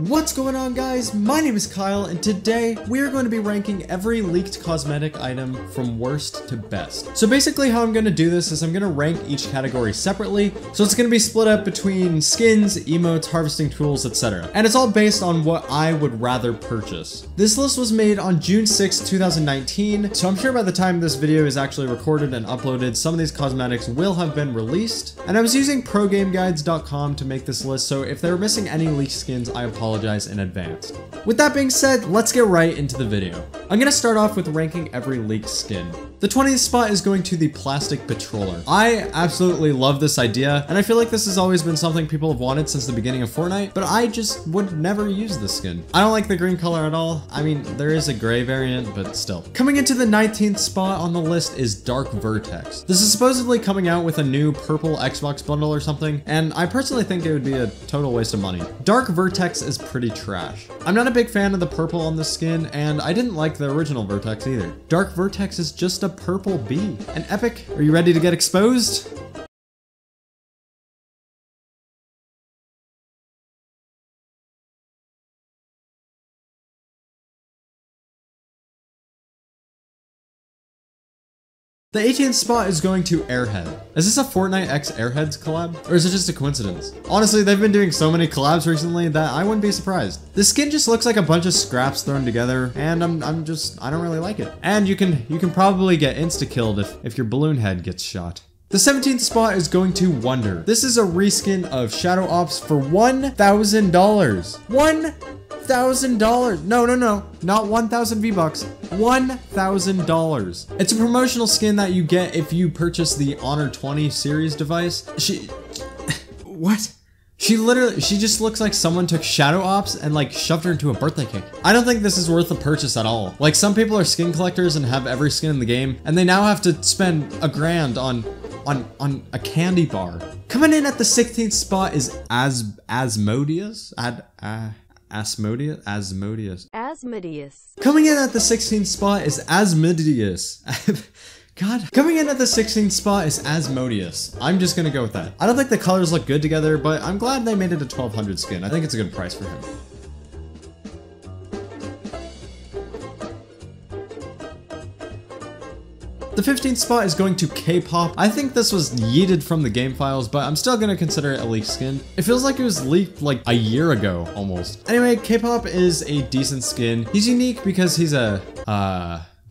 What's going on, guys? My name is Kyle, and today we are going to be ranking every leaked cosmetic item from worst to best. So basically how I'm going to do this is I'm going to rank each category separately. So it's going to be split up between skins, emotes, harvesting tools, etc. And it's all based on what I would rather purchase. This list was made on June 6, 2019. So I'm sure by the time this video is actually recorded and uploaded, some of these cosmetics will have been released. And I was using progameguides.com to make this list. So if they were missing any leaked skins, I apologize in advance. With that being said, let's get right into the video. I'm gonna start off with ranking every leaked skin. The 20th spot is going to the plastic patroller. I absolutely love this idea, and I feel like this has always been something people have wanted since the beginning of Fortnite, but I just would never use this skin. I don't like the green color at all. I mean, there is a gray variant, but still. Coming into the 19th spot on the list is Dark Vertex. This is supposedly coming out with a new purple Xbox bundle or something, and I personally think it would be a total waste of money. Dark Vertex is pretty trash. I'm not a big fan of the purple on this skin, and I didn't like the original Vertex either. Dark Vertex is just a purple bee. And Epic, are you ready to get exposed? The 18th spot is going to Airhead. Is this a Fortnite x Airheads collab? Or is it just a coincidence? Honestly, they've been doing so many collabs recently that I wouldn't be surprised. This skin just looks like a bunch of scraps thrown together, and I don't really like it. And you can probably get insta-killed if your balloon head gets shot. The 17th spot is going to Wonder. This is a reskin of Shadow Ops for $1,000. $1,000. No, not 1,000 V-Bucks. $1,000. It's a promotional skin that you get if you purchase the Honor 20 series device. What? She just looks like someone took Shadow Ops and like shoved her into a birthday cake. I don't think this is worth the purchase at all. Like, some people are skin collectors and have every skin in the game, and they now have to spend $1,000 on a candy bar. Coming in at the 16th spot is Asmodeus. Asmodeus. Coming in at the 16th spot is Asmodeus. God. Coming in at the 16th spot is Asmodeus. I'm just gonna go with that. I don't think the colors look good together, but I'm glad they made it a 1200 skin. I think it's a good price for him. The 15th spot is going to K-pop. I think this was yeeted from the game files, but I'm still gonna consider it a leaked skin. It feels like it was leaked like a year ago, almost. Anyway, K-pop is a decent skin. He's unique because he's a,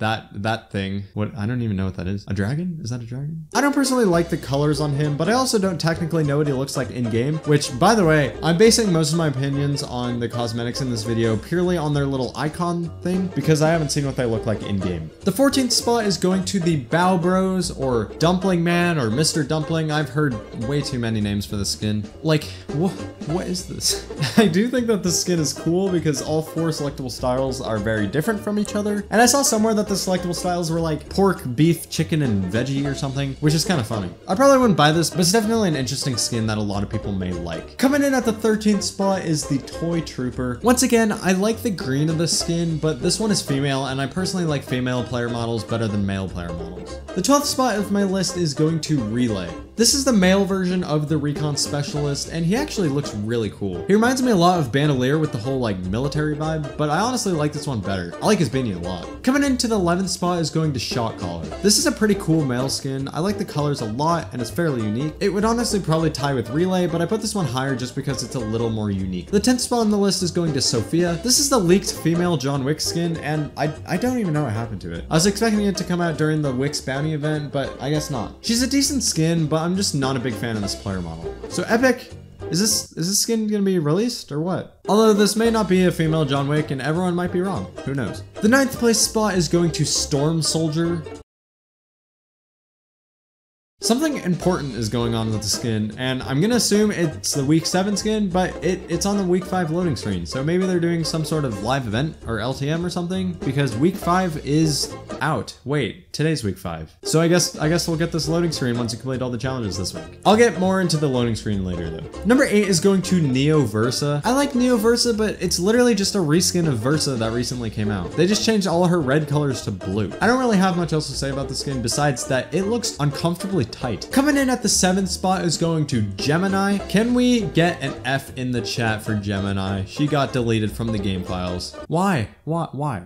that thing. What? I don't even know what that is. A dragon? Is that a dragon? I don't personally like the colors on him, but I also don't technically know what he looks like in game, which, by the way, I'm basing most of my opinions on the cosmetics in this video purely on their little icon thing, because I haven't seen what they look like in game. The 14th spot is going to the Bow Bros, or Dumpling Man, or Mr. Dumpling. I've heard way too many names for the skin. Like, what is this? I do think that the skin is cool because all 4 selectable styles are very different from each other, and I saw somewhere that the selectable styles were like pork, beef, chicken, and veggie or something, which is kind of funny. I probably wouldn't buy this, but it's definitely an interesting skin that a lot of people may like. Coming in at the 13th spot is the Toy Trooper. Once again, I like the green of the skin, but this one is female, and I personally like female player models better than male player models. The 12th spot of my list is going to Relay. This is the male version of the Recon Specialist, and he actually looks really cool. He reminds me a lot of Bandolier with the whole like military vibe, but I honestly like this one better. I like his beanie a lot. Coming into the 11th spot is going to Shot Collar. This is a pretty cool male skin. I like the colors a lot, and it's fairly unique. It would honestly probably tie with Relay, but I put this one higher just because it's a little more unique. The 10th spot on the list is going to Sophia. This is the leaked female John Wick skin, and I don't even know what happened to it. I was expecting it to come out during the Wick's bounty event, but I guess not. She's a decent skin, but I'm just not a big fan of this player model. So Epic, is this skin gonna be released or what? Although this may not be a female John Wick and everyone might be wrong. Who knows? The 9th place spot is going to Storm Soldier. Something important is going on with the skin, and I'm gonna assume it's the week 7 skin, but it's on the week 5 loading screen. So maybe they're doing some sort of live event or LTM or something, because week 5 is out. Wait, today's week 5. So I guess we'll get this loading screen once you complete all the challenges this week. I'll get more into the loading screen later though. Number 8 is going to Neo Versa. I like Neo Versa, but it's literally just a reskin of Versa that recently came out. They just changed all her red colors to blue. I don't really have much else to say about the skin besides that it looks uncomfortably tight. Coming in at the 7th spot is going to Gemini. Can we get an F in the chat for Gemini? She got deleted from the game files. Why? Why?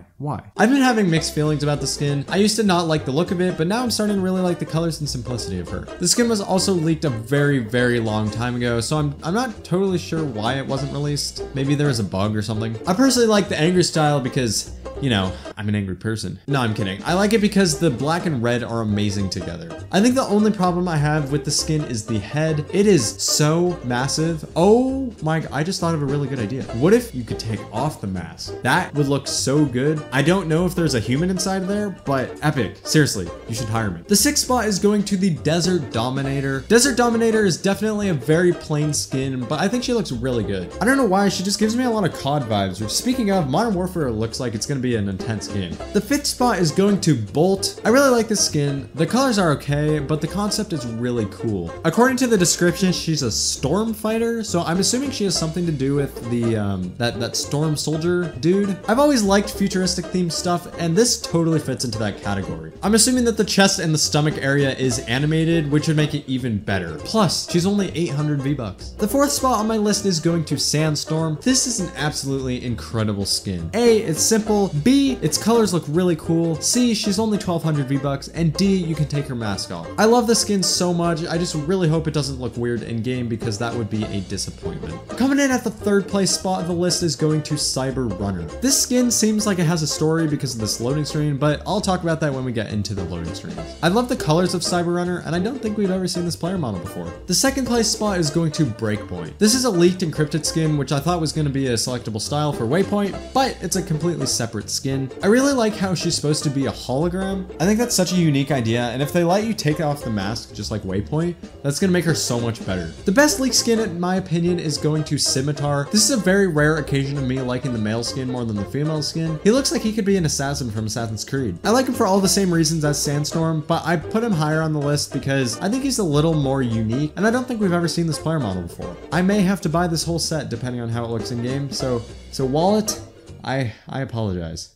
I've been having mixed feelings about the skin. I used to not like the look of it, but now I'm starting to really like the colors and simplicity of her. The skin was also leaked a very long time ago, so I'm not totally sure why it wasn't released. Maybe there was a bug or something. I personally like the angry style because, you know, I'm an angry person. No, I'm kidding. I like it because the black and red are amazing together. I think the only problem I have with the skin is the head. It is so massive. Oh my, I just thought of a really good idea. What if you could take off the mask? That would look so good. I don't know if there's a human inside there, but epic. Seriously, you should hire me. The 6th spot is going to the Desert Dominator. Desert Dominator is definitely a very plain skin, but I think she looks really good. I don't know why, she just gives me a lot of COD vibes, which speaking of, Modern Warfare looks like it's gonna be an intense game. The 5th spot is going to Bolt. I really like this skin. The colors are okay, but the concept is really cool. According to the description, she's a storm fighter, so I'm assuming she has something to do with the that storm soldier dude. I've always liked futuristic themed stuff, and this totally fits into that category. I'm assuming that the chest and the stomach area is animated, which would make it even better. Plus, she's only 800 V-Bucks. The 4th spot on my list is going to Sandstorm. This is an absolutely incredible skin. A, it's simple. B, its colors look really cool. C, she's only 1200 V-Bucks. And D, you can take her mask off. I love the skin so much. I just really hope it doesn't look weird in game because that would be a disappointment. Coming in at the 3rd place spot of the list is going to Cyber Runner. This skin seems like it has a story because of this loading screen, but I'll talk about that when we get into the loading screens. I love the colors of Cyber Runner, and I don't think we've ever seen this player model before. The 2nd place spot is going to Breakpoint. This is a leaked encrypted skin, which I thought was going to be a selectable style for Waypoint, but it's a completely separate skin. I really like how she's supposed to be a hologram. I think that's such a unique idea, and if they let you take off the mask just like Waypoint, that's going to make her so much better. The best leaked skin, in my opinion, is going to Scimitar. This is a very rare occasion of me liking the male skin more than the female skin. He looks like he could be an assassin from Assassin's Creed. I like him for all the same reasons as Sandstorm, but I put him higher on the list because I think he's a little more unique, and I don't think we've ever seen this player model before. I may have to buy this whole set depending on how it looks in game, so wallet, I apologize.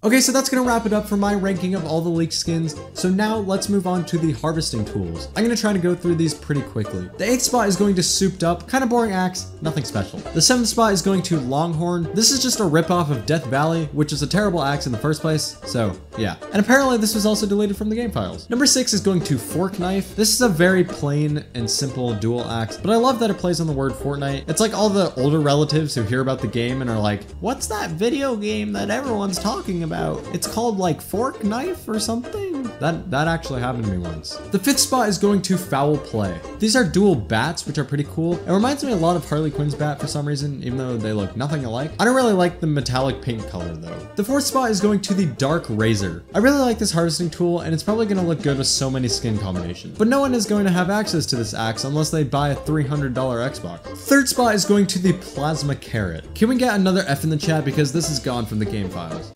Okay, so that's gonna wrap it up for my ranking of all the leaked skins. So now let's move on to the harvesting tools. I'm gonna try to go through these pretty quickly. The 8th spot is going to Souped Up, kind of boring axe, nothing special. The 7th spot is going to Longhorn. This is just a ripoff of Death Valley, which is a terrible axe in the first place, so yeah. And apparently this was also deleted from the game files. Number 6 is going to Fork Knife. This is a very plain and simple dual axe, but I love that it plays on the word Fortnite. It's like all the older relatives who hear about the game and are like, what's that video game that everyone's talking about? It's called like Fork Knife or something? That actually happened to me once. The 5th spot is going to Foul Play. These are dual bats, which are pretty cool. It reminds me a lot of Harley Quinn's bat for some reason, even though they look nothing alike. I don't really like the metallic pink color though. The 4th spot is going to the Dark Razor. I really like this harvesting tool, and it's probably gonna look good with so many skin combinations. But no one is going to have access to this axe unless they buy a $300 Xbox. 3rd spot is going to the Plasma Carrot. Can we get another F in the chat because this is gone from the game files?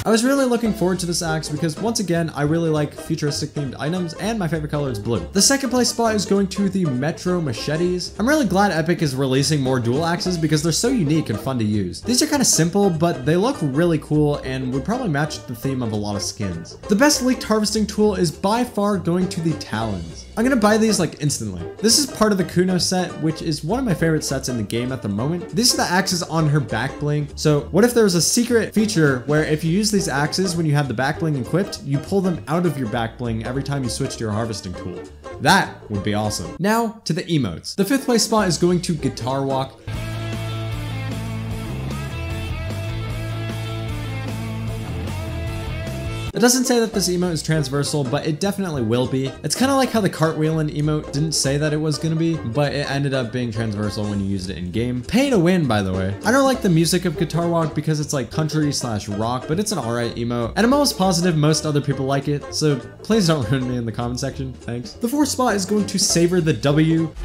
I was really looking forward to this axe because once again, I really like futuristic themed items and my favorite color is blue. The 2nd place spot is going to the Metro Machetes. I'm really glad Epic is releasing more dual axes because they're so unique and fun to use. These are kind of simple, but they look really cool and would probably match the theme of a lot of skins. The best leaked harvesting tool is by far going to the Talons. I'm gonna buy these like instantly. This is part of the Kuno set, which is one of my favorite sets in the game at the moment. These are the axes on her back bling. So what if there was a secret feature where if you use these axes when you have the back bling equipped, you pull them out of your back bling every time you switch to your harvesting tool? That would be awesome. Now to the emotes. The 5th place spot is going to Guitar Walk. It doesn't say that this emote is transversal, but it definitely will be. It's kind of like how the cartwheeling emote didn't say that it was gonna be, but it ended up being transversal when you used it in game. Pay to win, by the way. I don't like the music of Guitar Walk because it's like country/rock, but it's an alright emote. And I'm almost positive most other people like it, so please don't ruin me in the comment section, thanks. The 4th spot is going to Savor the W.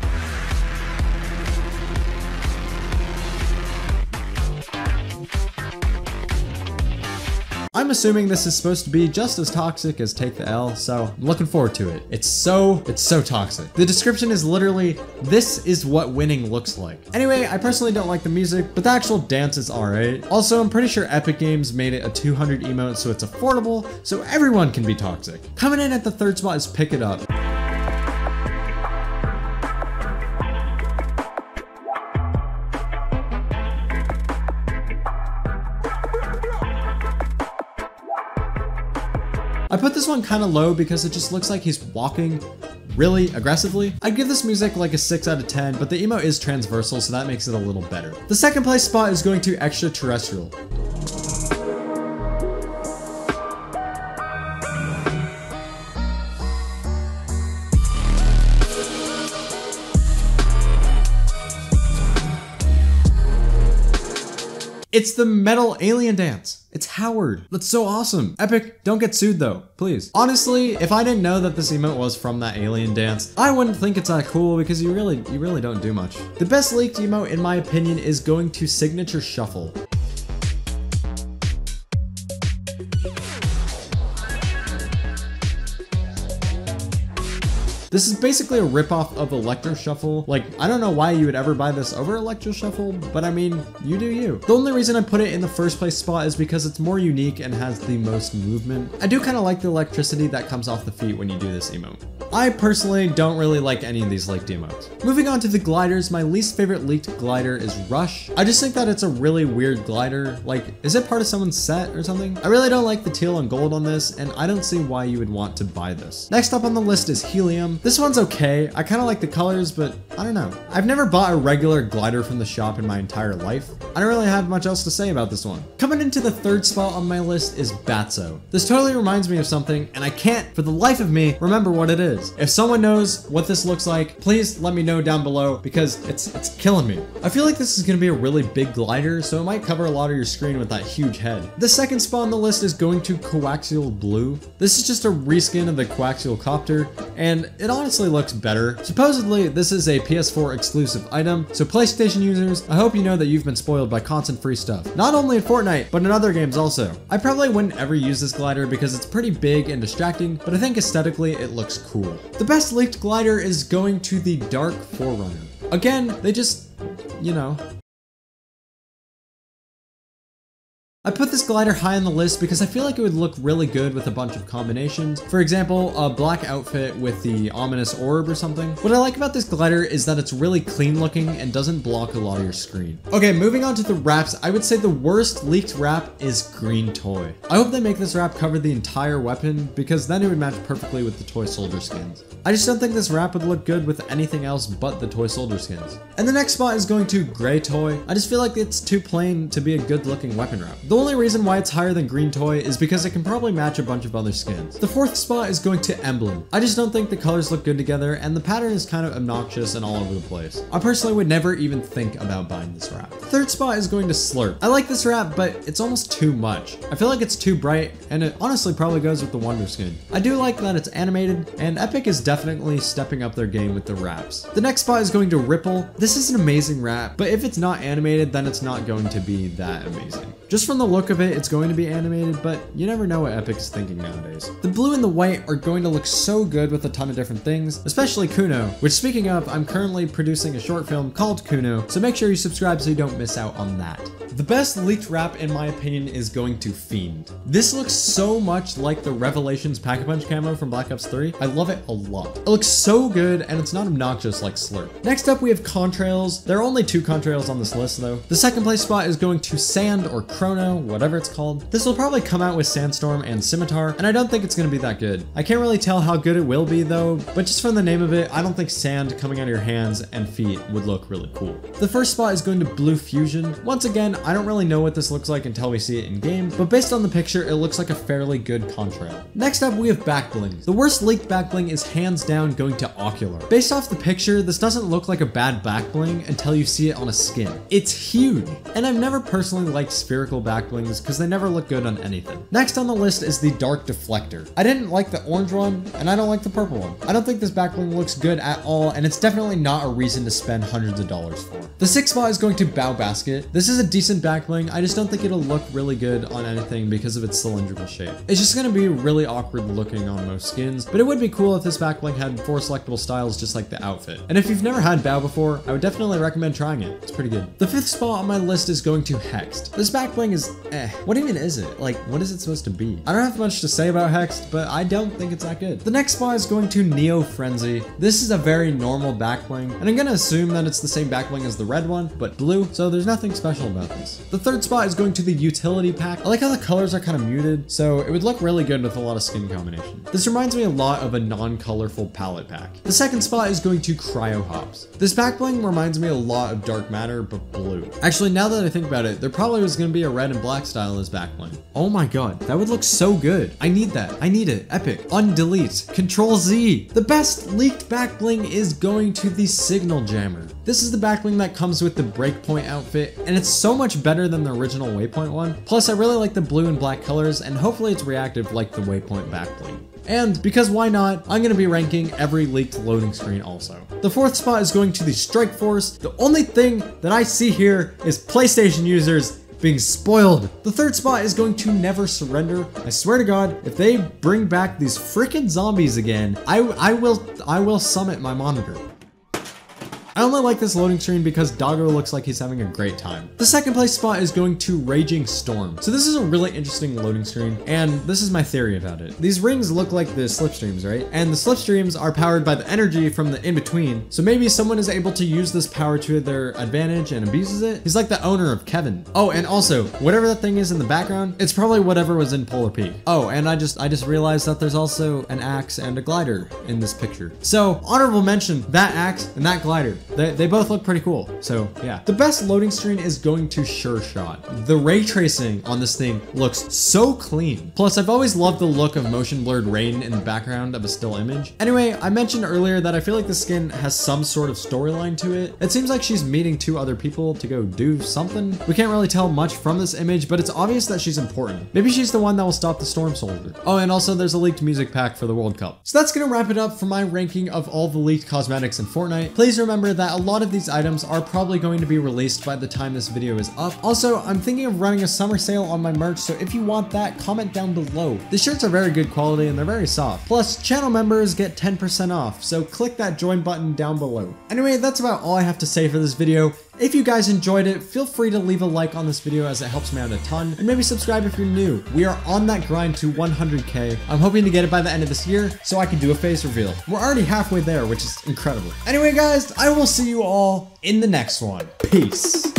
I'm assuming this is supposed to be just as toxic as Take the L, so I'm looking forward to it. It's so toxic. The description is literally, this is what winning looks like. Anyway, I personally don't like the music, but the actual dance is alright. Also, I'm pretty sure Epic Games made it a 200 emote so it's affordable, so everyone can be toxic. Coming in at the third spot is Pick It Up. I put this one kind of low because it just looks like he's walking really aggressively. I'd give this music like a 6 out of 10, but the emote is transversal, so that makes it a little better. The second place spot is going to Extraterrestrial. It's the metal alien dance. It's Howard. That's so awesome. Epic, don't get sued though, please. Honestly, if I didn't know that this emote was from that alien dance, I wouldn't think it's that cool because you really don't do much. The best leaked emote, in my opinion, is going to Signature Shuffle. This is basically a ripoff of Electro Shuffle. Like, I don't know why you would ever buy this over Electro Shuffle, but I mean, you do you. The only reason I put it in the first place spot is because it's more unique and has the most movement. I do kind of like the electricity that comes off the feet when you do this emote. I personally don't really like any of these leaked emotes. Moving on to the gliders, my least favorite leaked glider is Rush. I just think that it's a really weird glider. Like, is it part of someone's set or something? I really don't like the teal and gold on this, and I don't see why you would want to buy this. Next up on the list is Helium. This one's okay. I kind of like the colors, but I don't know. I've never bought a regular glider from the shop in my entire life. I don't really have much else to say about this one. Coming into the third spot on my list is Batso. This totally reminds me of something, and I can't, for the life of me, remember what it is. If someone knows what this looks like, please let me know down below because it's killing me. I feel like this is gonna be a really big glider, so it might cover a lot of your screen with that huge head. The second spot on the list is going to Coaxial Blue. This is just a reskin of the Coaxial Copter, and it honestly looks better. Supposedly, this is a PS4 exclusive item, so PlayStation users, I hope you know that you've been spoiled by constant free stuff. Not only in Fortnite, but in other games also. I probably wouldn't ever use this glider because it's pretty big and distracting, but I think aesthetically it looks cool. The best leaked glider is going to the Dark Forerunner. Again, they just, you know. I put this glider high on the list because I feel like it would look really good with a bunch of combinations. For example, a black outfit with the ominous orb or something. What I like about this glider is that it's really clean looking and doesn't block a lot of your screen. Okay, moving on to the wraps, I would say the worst leaked wrap is Green Toy. I hope they make this wrap cover the entire weapon because then it would match perfectly with the toy soldier skins. I just don't think this wrap would look good with anything else but the toy soldier skins. And the next spot is going to Gray Toy. I just feel like it's too plain to be a good looking weapon wrap. The only reason why it's higher than Green Toy is because it can probably match a bunch of other skins. The fourth spot is going to Emblem. I just don't think the colors look good together and the pattern is kind of obnoxious and all over the place. I personally would never even think about buying this wrap. Third spot is going to Slurp. I like this wrap, but it's almost too much. I feel like it's too bright and it honestly probably goes with the Wonder skin. I do like that it's animated and Epic is definitely stepping up their game with the wraps. The next spot is going to Ripple. This is an amazing wrap, but if it's not animated, then it's not going to be that amazing. Just from the look of it, it's going to be animated, but you never know what Epic is thinking nowadays. The blue and the white are going to look so good with a ton of different things, especially Kuno, which speaking of, I'm currently producing a short film called Kuno, so make sure you subscribe so you don't miss out on that. The best leaked wrap, in my opinion, is going to Fiend. This looks so much like the Revelations Pack-a-Punch camo from Black Ops 3. I love it a lot. It looks so good, and it's not obnoxious like Slurp. Next up, we have Contrails. There are only 2 Contrails on this list, though. The second place spot is going to Sand or Chrono, whatever it's called. This will probably come out with Sandstorm and Scimitar, and I don't think it's going to be that good. I can't really tell how good it will be, though, but just from the name of it, I don't think sand coming out of your hands and feet would look really cool. The first spot is going to Blue Fusion. Once again, I don't really know what this looks like until we see it in game, but based on the picture, it looks like a fairly good contrail. Next up, we have backblings. The worst leaked backbling is hands down going to Ocular. Based off the picture, this doesn't look like a bad backbling until you see it on a skin. It's huge, and I've never personally liked spherical backblings because they never look good on anything. Next on the list is the Dark Deflector. I didn't like the orange one, and I don't like the purple one. I don't think this backbling looks good at all, and it's definitely not a reason to spend hundreds of dollars for. The sixth spot is going to Bow Basket. This is a decent decent back bling. I just don't think it'll look really good on anything because of its cylindrical shape. It's just gonna be really awkward looking on most skins, but it would be cool if this back bling had 4 selectable styles just like the outfit. And if you've never had Bao before, I would definitely recommend trying it. It's pretty good. The 5th spot on my list is going to Hexed. This back bling is What even is it? Like, what is it supposed to be? I don't have much to say about Hexed, but I don't think it's that good. The next spot is going to Neo Frenzy. This is a very normal back bling, and I'm gonna assume that it's the same back bling as the red one, but blue, so there's nothing special about this. The 3rd spot is going to the Utility Pack. I like how the colors are kind of muted, so it would look really good with a lot of skin combination. This reminds me a lot of a non-colorful palette pack. The 2nd spot is going to Cryo Hops. This back bling reminds me a lot of Dark Matter, but blue. Actually, now that I think about it, there probably was gonna be a red and black style as back bling. Oh my god, that would look so good. I need that. I need it. Epic. Undelete. Control Z. The best leaked back bling is going to the Signal Jammer. This is the back bling that comes with the Breakpoint outfit, and it's so much better than the original Waypoint one. Plus, I really like the blue and black colors, and hopefully it's reactive like the Waypoint back bling. And because why not, I'm gonna be ranking every leaked loading screen also. The 4th spot is going to the Strike Force. The only thing that I see here is PlayStation users being spoiled. The 3rd spot is going to Never Surrender. I swear to God, if they bring back these freaking zombies again, I will summit my monitor. I only like this loading screen because Doggo looks like he's having a great time. The 2nd place spot is going to Raging Storm. So this is a really interesting loading screen, and this is my theory about it. These rings look like the slipstreams, right? And the slipstreams are powered by the energy from the in-between. So maybe someone is able to use this power to their advantage and abuses it. He's like the owner of Kevin. Oh, and also, whatever that thing is in the background, it's probably whatever was in Polar Peak. Oh, and I just realized that there's also an axe and a glider in this picture. So, honorable mention, that axe and that glider. They both look pretty cool, so yeah. The best loading screen is going to Sure Shot. The ray tracing on this thing looks so clean. Plus, I've always loved the look of motion blurred rain in the background of a still image. Anyway, I mentioned earlier that I feel like the skin has some sort of storyline to it. It seems like she's meeting 2 other people to go do something. We can't really tell much from this image, but it's obvious that she's important. Maybe she's the one that will stop the Storm Soldier. Oh, and also there's a leaked music pack for the World Cup. So that's gonna wrap it up for my ranking of all the leaked cosmetics in Fortnite. Please remember that a lot of these items are probably going to be released by the time this video is up. Also, I'm thinking of running a summer sale on my merch, so if you want that, comment down below. The shirts are very good quality and they're very soft. Plus, channel members get 10% off, so click that join button down below. Anyway, that's about all I have to say for this video. If you guys enjoyed it, feel free to leave a like on this video as it helps me out a ton, and maybe subscribe if you're new. We are on that grind to 100K. I'm hoping to get it by the end of this year so I can do a face reveal. We're already halfway there, which is incredible. Anyway guys, I will see you all in the next one. Peace.